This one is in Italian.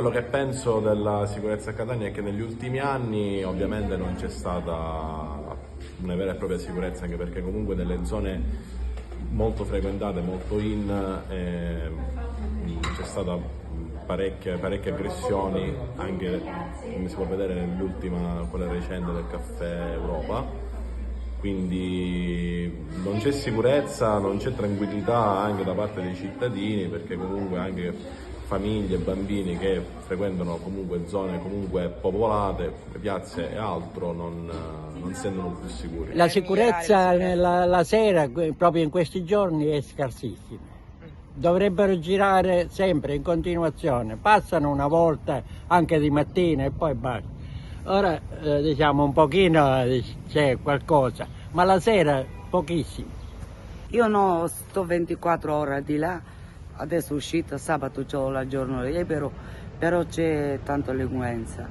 quello che penso della sicurezza a Catania è che negli ultimi anni ovviamente non c'è stata una vera e propria sicurezza, anche perché comunque nelle zone molto frequentate, molto c'è stata parecchie aggressioni, anche come si può vedere nell'ultima, quella recente del Caffè Europa. Quindi non c'è sicurezza, non c'è tranquillità anche da parte dei cittadini, perché comunque anche famiglie e bambini che frequentano comunque zone comunque popolate, piazze e altro, non si sentono più sicuri. La sicurezza la sera, proprio in questi giorni, è scarsissima. Dovrebbero girare sempre in continuazione, passano una volta anche di mattina e poi basta. Ora diciamo un pochino c'è qualcosa, ma la sera pochissimo. Io no, sto 24 ore di là, adesso è uscita, sabato ho la giorno libero, però c'è tanta delinquenza.